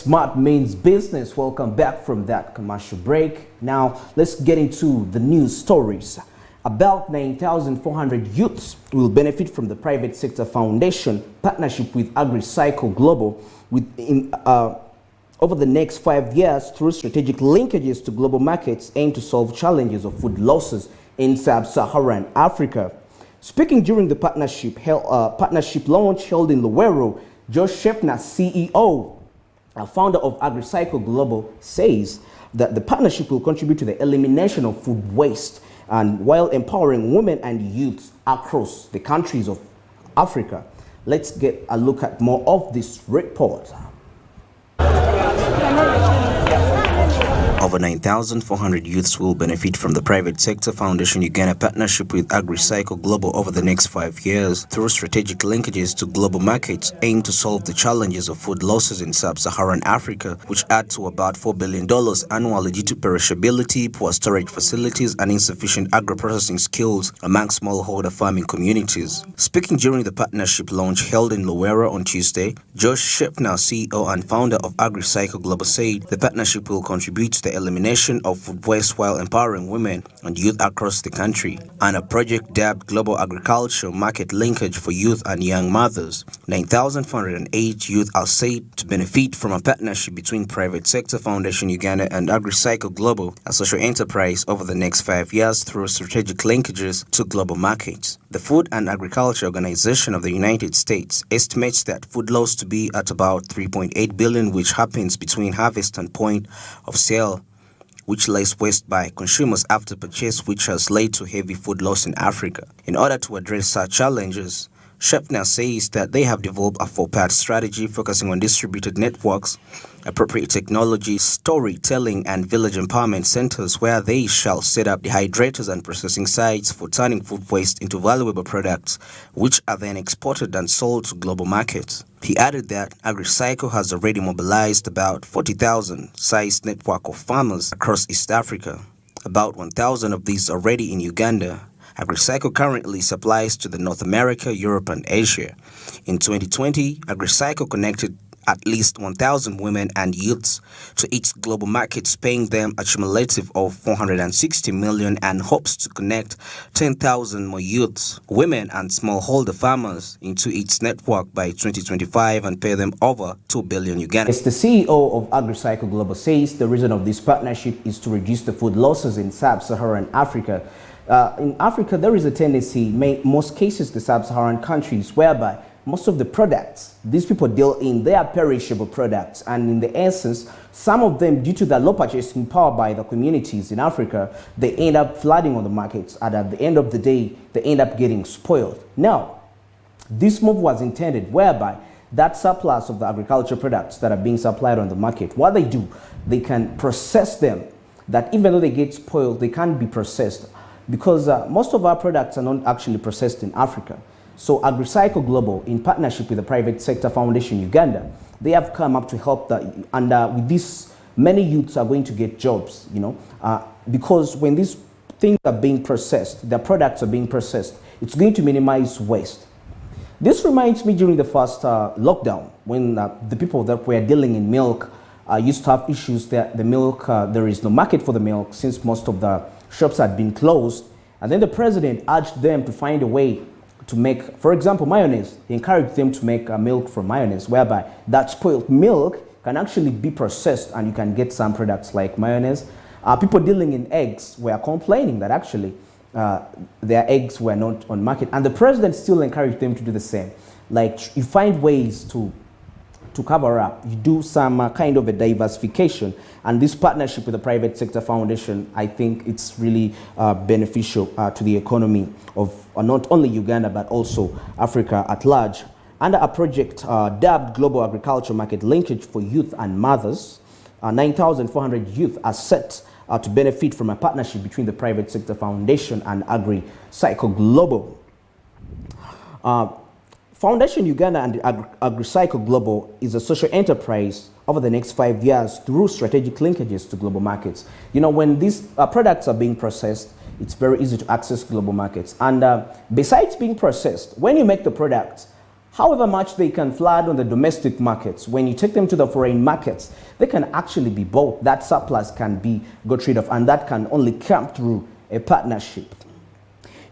Smart means business. Welcome back from that commercial break. Now, let's get into the news stories. About 9,400 youths will benefit from the private sector foundation partnership with AgriCycle Global over the next 5 years through strategic linkages to global markets aimed to solve challenges of food losses in sub-Saharan Africa. Speaking during the partnership launch held in Luwero, Josh Sheffner, CEO, founder of AgriCycle Global, says that the partnership will contribute to the elimination of food waste and while empowering women and youths across the countries of Africa. Let's get a look at more of this report. Over 9,400 youths will benefit from the Private Sector Foundation Uganda partnership with AgriCycle Global over the next 5 years through strategic linkages to global markets aimed to solve the challenges of food losses in sub-Saharan Africa, which add to about $4 billion annually due to perishability, poor storage facilities, and insufficient agro-processing skills among smallholder farming communities. Speaking during the partnership launch held in Luwero on Tuesday, Josh Sheffner, CEO and founder of AgriCycle Global, said the partnership will contribute to the elimination of food waste while empowering women and youth across the country, and a project dubbed Global Agriculture Market Linkage for Youth and Young Mothers. 9,408 youth are said to benefit from a partnership between Private Sector Foundation Uganda and AgriCycle Global, a social enterprise, over the next 5 years through strategic linkages to global markets. The Food and Agriculture Organization of the United States estimates that food loss to be at about $3.8 billion, which happens between harvest and point of sale, which lays waste by consumers after purchase, which has led to heavy food loss in Africa. In order to address such challenges, Sheffner says that they have developed a 4-part strategy focusing on distributed networks, appropriate technology, storytelling, and village empowerment centers where they shall set up dehydrators and processing sites for turning food waste into valuable products, which are then exported and sold to global markets. He added that AgriCycle has already mobilized about 40,000 sized network of farmers across East Africa, about 1,000 of these already in Uganda. AgriCycle currently supplies to the North America, Europe, and Asia. In 2020, AgriCycle connected at least 1,000 women and youths to its global markets, paying them a cumulative of $460 million, and hopes to connect 10,000 more youths, women, and smallholder farmers into its network by 2025 and pay them over $2 billion Uganda. As the CEO of AgriCycle Global says, the reason of this partnership is to reduce the food losses in sub-Saharan Africa. In Africa, there is a tendency, most cases, the sub-Saharan countries, whereby most of the products these people deal in, they are perishable products, and in the essence, some of them, due to the low purchasing power by the communities in Africa, they end up flooding on the markets, and at the end of the day, they end up getting spoiled. Now, this move was intended whereby that surplus of the agriculture products that are being supplied on the market, what they do, they can process them, that even though they get spoiled, they can't be processed, because most of our products are not actually processed in Africa. So AgriCycle Global, in partnership with the Private Sector Foundation Uganda, they have come up to help with this, many youths are going to get jobs, because when these things are being processed, the products are being processed, it's going to minimize waste. This reminds me during the first lockdown, when the people that were dealing in milk used to have issues that the milk, there is no market for the milk since most of the shops had been closed, and then the president urged them to find a way to make, for example, mayonnaise. He encouraged them to make milk from mayonnaise, whereby that spoiled milk can actually be processed and you can get some products like mayonnaise. People dealing in eggs were complaining that actually their eggs were not on market, and the president still encouraged them to do the same. Like, you find ways to cover up, you do some kind of a diversification, and this partnership with the Private Sector Foundation, I think it's really beneficial to the economy of not only Uganda but also Africa at large. Under a project dubbed Global Agriculture Market Linkage for Youth and Mothers, 9,400 youth are set to benefit from a partnership between the Private Sector Foundation and AgriCycle Global. Foundation Uganda and AgriCycle Global is a social enterprise over the next 5 years through strategic linkages to global markets. When these products are being processed, it's very easy to access global markets. And besides being processed, when you make the product, However much they can flood on the domestic markets, when you take them to the foreign markets, they can actually be bought. That surplus can be got rid of, and that can only come through a partnership.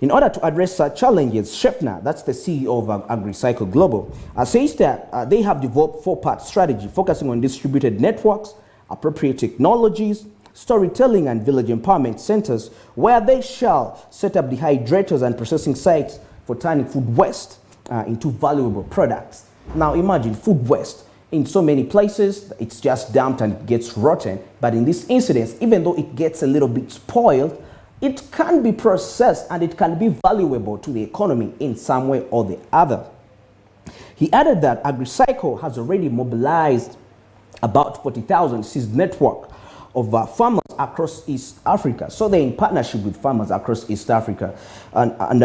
In order to address such challenges, Schaeffner, that's the CEO of AgriCycle Global, says that they have developed four-part strategy focusing on distributed networks, appropriate technologies, storytelling, and village empowerment centers, where they shall set up dehydrators and processing sites for turning food waste into valuable products. Now imagine food waste. In so many places, it's just dumped and it gets rotten. But in this instance, even though it gets a little bit spoiled, it can be processed and it can be valuable to the economy in some way or the other. He added that AgriCycle has already mobilized about 40,000 seed network of farmers across East Africa. So they're in partnership with farmers across East Africa. And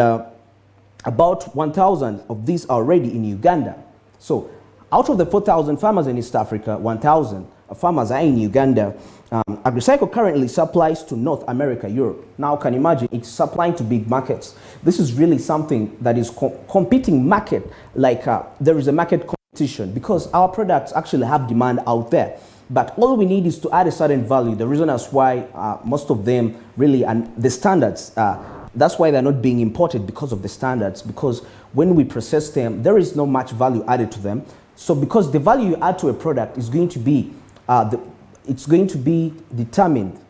about 1,000 of these are already in Uganda. So out of the 4,000 farmers in East Africa, 1,000 farmers are in Uganda. AgriCycle currently supplies to North America, Europe. Now, can you imagine, it's supplying to big markets. This is really something that is competing market, like there is a market competition, because our products actually have demand out there. But all we need is to add a certain value. The reason is why most of them really, and the standards, that's why they're not being imported, because of the standards, because when we process them, there is no much value added to them. So because the value you add to a product is going to be, it's going to be determined.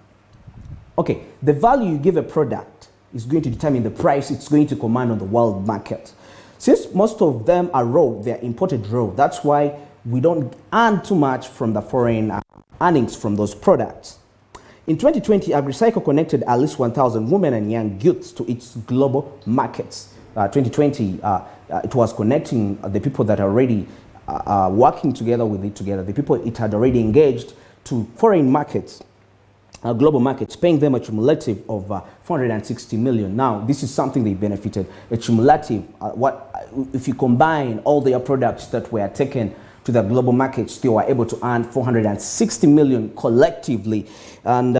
Okay, the value you give a product is going to determine the price it's going to command on the world market. Since most of them are raw, they're imported raw, that's why we don't earn too much from the foreign earnings from those products. In 2020, AgriCycle connected at least 1,000 women and young youths to its global markets. 2020, it was connecting the people that are already working together with it together, the people it had already engaged, to foreign markets, global markets, paying them a cumulative of 460 million. Now, this is something they benefited. A cumulative, if you combine all their products that were taken to the global markets, they were able to earn 460 million collectively. And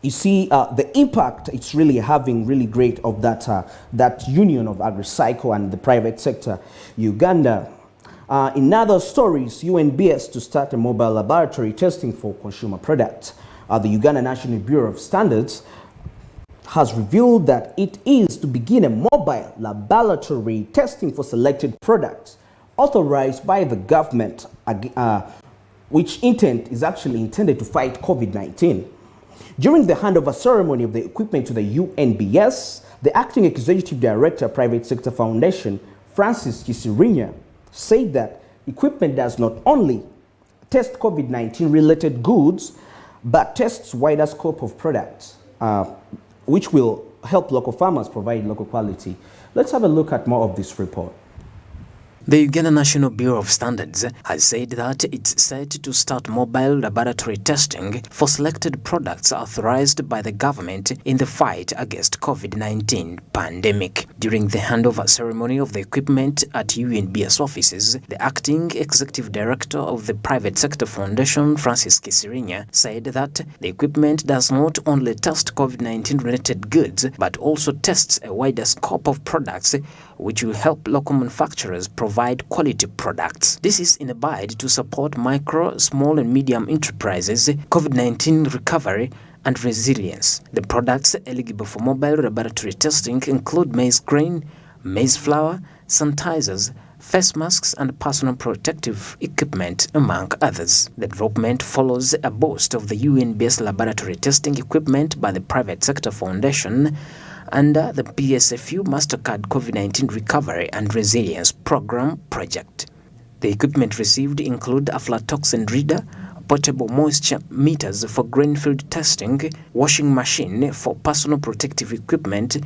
you see the impact it's really having, really great, of that union of AgriCycle and the private sector. Uganda. In other stories, UNBS to start a mobile laboratory testing for consumer products. The Uganda National Bureau of Standards has revealed that it is to begin a mobile laboratory testing for selected products authorized by the government, which intent is actually intended to fight COVID-19. During the handover ceremony of the equipment to the UNBS, the acting executive director, Private Sector Foundation, Francis Kisirinya, said that equipment does not only test COVID-19 related goods, but tests wider scope of products, which will help local farmers provide local quality. Let's have a look at more of this report. The Uganda National Bureau of Standards has said that it's set to start mobile laboratory testing for selected products authorized by the government in the fight against COVID-19 pandemic. During the handover ceremony of the equipment at UNBS offices, the acting executive director of the Private Sector Foundation, Francis Kisirinya, said that the equipment does not only test COVID-19 related goods, but also tests a wider scope of products, which will help local manufacturers provide quality products. This is in a bid to support micro, small and medium enterprises, COVID-19 recovery and resilience. The products eligible for mobile laboratory testing include maize grain, maize flour, sanitizers, face masks and personal protective equipment, among others. The development follows a boost of the UNBS laboratory testing equipment by the Private Sector Foundation under the PSFU MasterCard COVID-19 Recovery and Resilience Program project. The equipment received include aflatoxin reader, portable moisture meters for grain field testing, washing machine for personal protective equipment,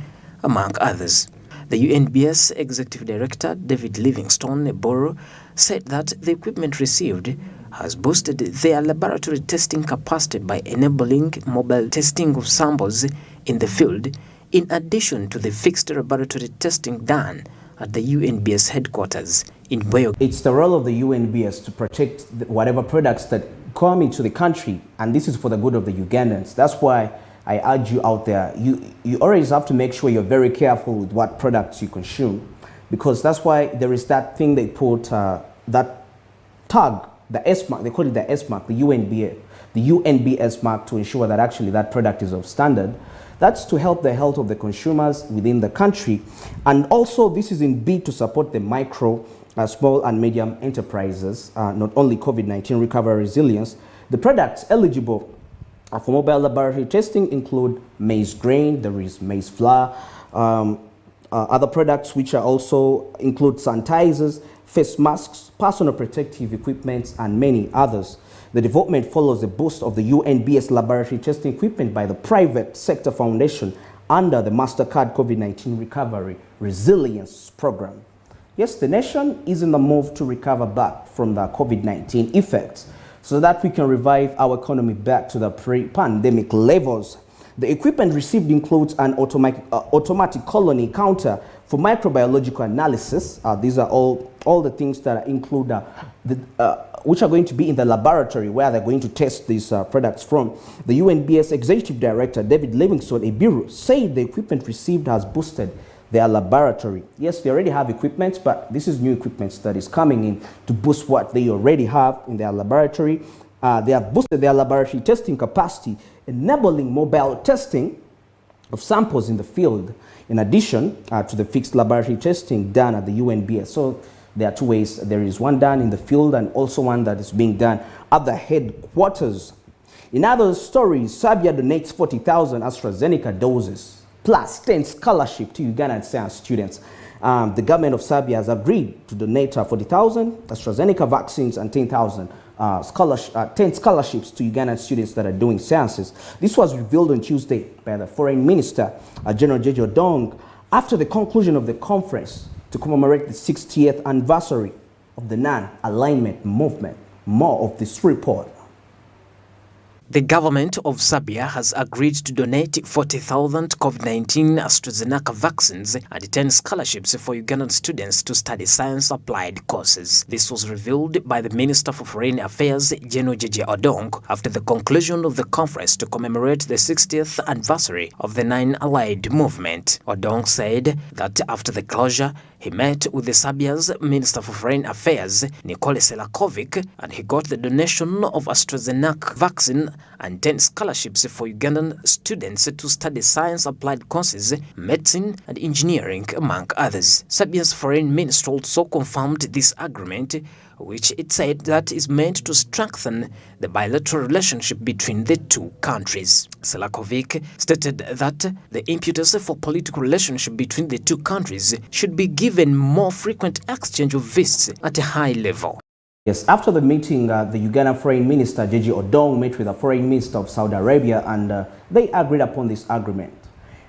among others. The UNBS Executive Director, David Livingstone Eboro, said that the equipment received has boosted their laboratory testing capacity by enabling mobile testing of samples in the field, in addition to the fixed laboratory testing done at the UNBS headquarters in Boyo. It's the role of the UNBS to protect whatever products that come into the country, and this is for the good of the Ugandans. That's why I urge you out there, you always have to make sure you're very careful with what products you consume. because that's why there is that thing they put, that tag, the S mark, they call it the S mark, the UNBS mark, to ensure that actually that product is of standard. That's to help the health of the consumers within the country. And also this is in bid to support the micro, small and medium enterprises, not only COVID-19 recovery resilience. The products eligible for mobile laboratory testing include maize grain, there is maize flour, other products which are also include sanitizers, face masks, personal protective equipment, and many others. The development follows the boost of the UNBS laboratory testing equipment by the private sector foundation under the MasterCard COVID-19 Recovery Resilience Program. Yes, the nation is in the move to recover back from the COVID-19 effects so that we can revive our economy back to the pre-pandemic levels. The equipment received includes an automatic colony counter for microbiological analysis. These are all the things that include which are going to be in the laboratory where they're going to test these products from. The UNBS Executive Director, David Livingstone Ibiru, said the equipment received has boosted their laboratory. Yes, they already have equipment, but this is new equipment that is coming in to boost what they already have in their laboratory. They have boosted their laboratory testing capacity, enabling mobile testing of samples in the field, in addition to the fixed laboratory testing done at the UNBS. So there are two ways. There is one done in the field and also one that is being done at the headquarters. In other stories, Serbia donates 40,000 AstraZeneca doses plus 10 scholarships to Ugandan science students. The government of Serbia has agreed to donate 40,000 AstraZeneca vaccines and 10,000 10 scholarships to Ugandan students that are doing sciences. This was revealed on Tuesday by the Foreign Minister, General Jeje Odong, after the conclusion of the conference to commemorate the 60th anniversary of the non-alignment movement. More of this report. The government of Serbia has agreed to donate 40,000 COVID-19 AstraZeneca vaccines and 10 scholarships for Ugandan students to study science-applied courses. This was revealed by the Minister for Foreign Affairs, General Jeje Odong, after the conclusion of the conference to commemorate the 60th anniversary of the Non-Allied movement. Odong said that after the closure, he met with the Serbia's Minister for Foreign Affairs, Nikola Selakovic, and he got the donation of AstraZeneca vaccine and 10 scholarships for Ugandan students to study science-applied courses, medicine and engineering, among others. Serbia's foreign ministry also confirmed this agreement, which it said that is meant to strengthen the bilateral relationship between the two countries. Selakovic stated that the impetus for political relationship between the two countries should be given more frequent exchange of visits at a high level. Yes, after the meeting, the Ugandan Foreign Minister, Jeje Odong, met with the Foreign Minister of Saudi Arabia, and they agreed upon this agreement.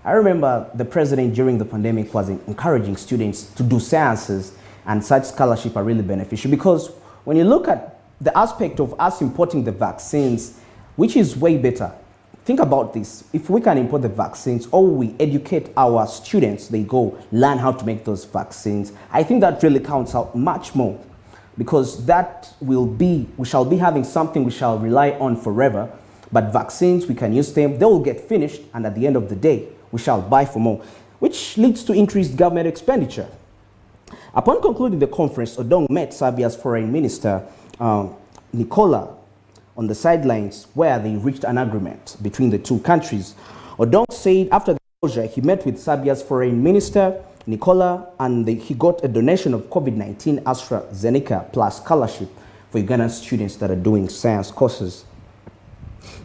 I remember the president during the pandemic was encouraging students to do sciences, and such scholarship are really beneficial because when you look at the aspect of us importing the vaccines, which is way better. Think about this. If we can import the vaccines or we educate our students, they go learn how to make those vaccines, I think that really counts out much more, because that will be, we shall be having something we shall rely on forever. But vaccines, we can use them, they will get finished, and at the end of the day, we shall buy for more, which leads to increased government expenditure. Upon concluding the conference, Odong met Serbia's foreign minister, Nikola, on the sidelines where they reached an agreement between the two countries. Odong said after the closure, he met with Serbia's foreign minister, Nikola, and he got a donation of COVID-19 AstraZeneca plus scholarship for Ugandan students that are doing science courses.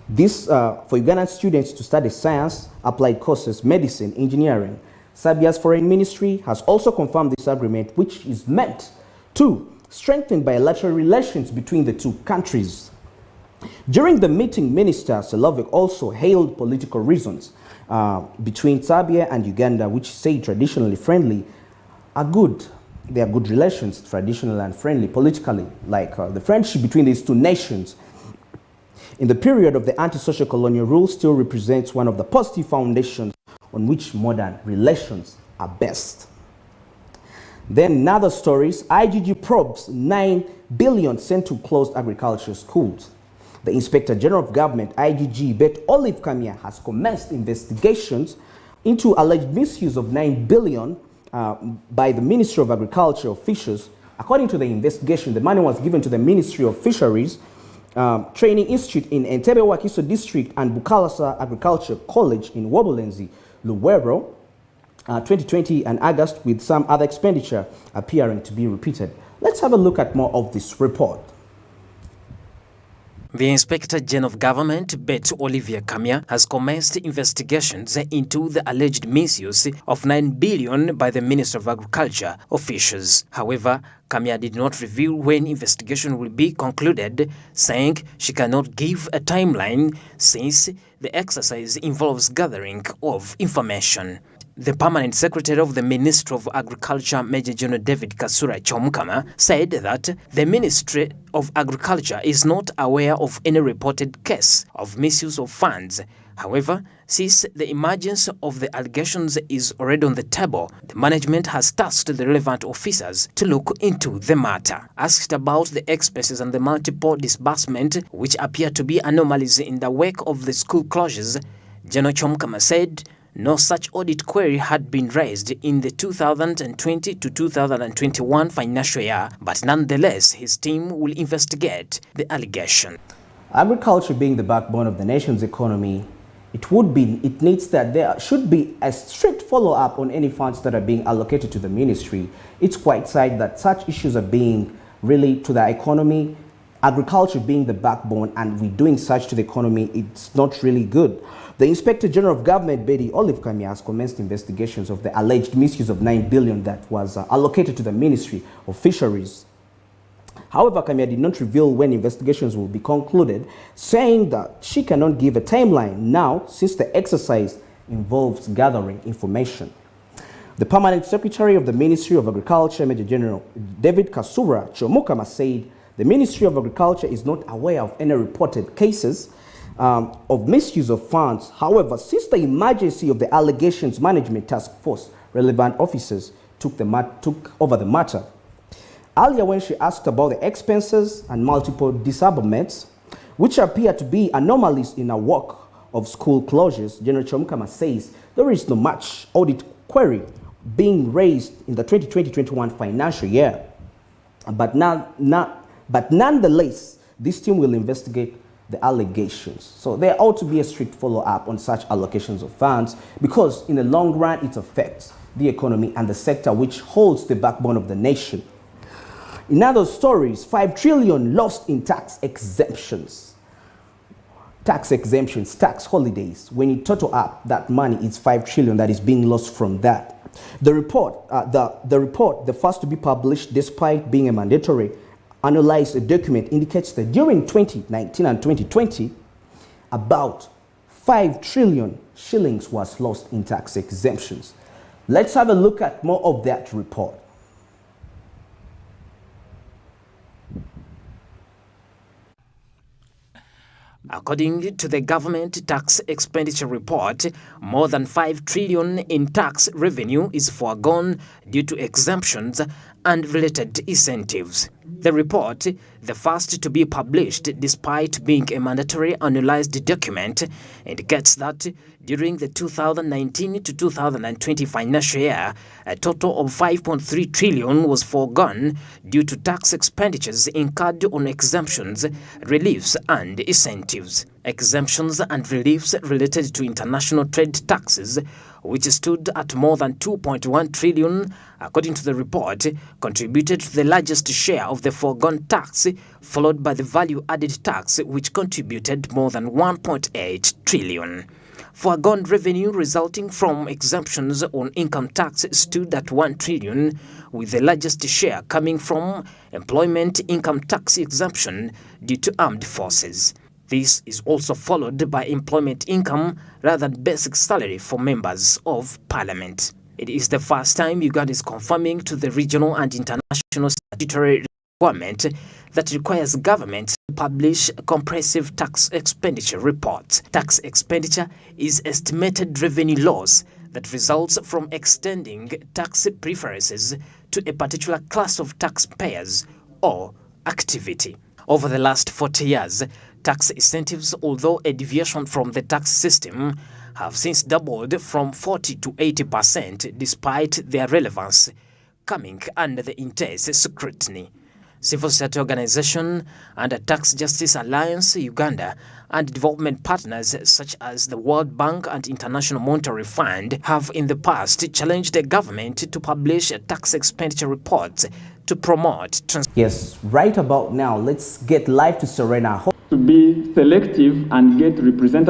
This for Ugandan students to study science, applied courses, medicine, engineering. Serbia's foreign ministry has also confirmed this agreement, which is meant to strengthen bilateral relations between the two countries. During the meeting, Minister Selakovic also hailed political reasons between Serbia and Uganda, which say traditionally friendly, are good. They are good relations, traditional and friendly politically, like the friendship between these two nations. In the period of the anti-social colonial rule, still represents one of the positive foundations on which modern relations are best. Then in other stories, IGG probes 9 billion sent to closed agricultural schools. The Inspector General of Government, IGG, Bet Olive Kamia, has commenced investigations into alleged misuse of 9 billion by the Ministry of Agriculture officials. According to the investigation, the money was given to the Ministry of Fisheries Training Institute in Entebbe Wakiso District and Bukalasa Agriculture College in Wobulenzi, Luwero, 2020 and August, with some other expenditure appearing to be repeated. Let's have a look at more of this report. The Inspector General of Government, Bet Olivia Kamya, has commenced investigations into the alleged misuse of 9 billion by the Minister of Agriculture officials. However, Kamya did not reveal when investigation will be concluded, saying she cannot give a timeline since the exercise involves gathering of information. The Permanent Secretary of the Ministry of Agriculture, Major General David Kasura Chomukama, said that the Ministry of Agriculture is not aware of any reported case of misuse of funds. However, since the emergence of the allegations is already on the table, the management has tasked the relevant officers to look into the matter. Asked about the expenses and the multiple disbursement, which appear to be anomalies in the wake of the school closures, General Chomukama said no such audit query had been raised in the 2020 to 2021 financial year, but nonetheless, his team will investigate the allegation. Agriculture being the backbone of the nation's economy, it needs that there should be a strict follow-up on any funds that are being allocated to the ministry. It's quite sad that such issues are being really to the economy, agriculture being the backbone, and we're doing such to the economy. It's not really good. The Inspector General of Government, Betty Olive Kamya, has commenced investigations of the alleged misuse of 9 billion that was allocated to the Ministry of Fisheries. However, Kamya did not reveal when investigations will be concluded, saying that she cannot give a timeline now since the exercise involves gathering information. The Permanent Secretary of the Ministry of Agriculture, Major General David Kasura Chomukama, said the Ministry of Agriculture is not aware of any reported cases of misuse of funds. However, since the emergency of the Allegations Management Task Force, relevant officers took over the matter. Earlier, when she asked about the expenses and multiple disablements, which appear to be anomalies in a work of school closures, General Chomukama says there is no much audit query being raised in the 2020-21 financial year. But nonetheless, this team will investigate the allegations. So there ought to be a strict follow-up on such allocations of funds, because in the long run, it affects the economy and the sector which holds the backbone of the nation. In other stories, 5 trillion lost in tax exemptions. Tax exemptions, tax holidays. When you total up that money, it's 5 trillion that is being lost from that. The report, the first to be published despite being a mandatory analyzed document, indicates that during 2019 and 2020, about 5 trillion shillings was lost in tax exemptions. Let's have a look at more of that report. According to the government tax expenditure report, more than 5 trillion in tax revenue is foregone due to exemptions and related incentives. The report, the first to be published despite being a mandatory annualized document, indicates that during the 2019 to 2020 financial year, a total of 5.3 trillion was foregone due to tax expenditures incurred on exemptions, reliefs and incentives. Exemptions and reliefs related to international trade taxes, which stood at more than 2.1 trillion, according to the report, contributed to the largest share of the foregone tax, followed by the value-added tax, which contributed more than 1.8 trillion. Foregone revenue resulting from exemptions on income tax stood at 1 trillion, with the largest share coming from employment income tax exemption due to armed forces. This is also followed by employment income rather than basic salary for members of parliament. It is the first time Uganda is conforming to the regional and international statutory requirement that requires government to publish comprehensive tax expenditure reports. Tax expenditure is estimated revenue loss that results from extending tax preferences to a particular class of taxpayers or activity. Over the last 40 years, tax incentives, although a deviation from the tax system, have since doubled from 40 to 80% despite their relevance coming under the intense scrutiny. Civil society organization and Tax Justice Alliance Uganda and development partners such as the World Bank and International Monetary Fund have in the past challenged the government to publish tax expenditure reports to promote Yes, right about now, let's get live to Serena. To be selective and get representative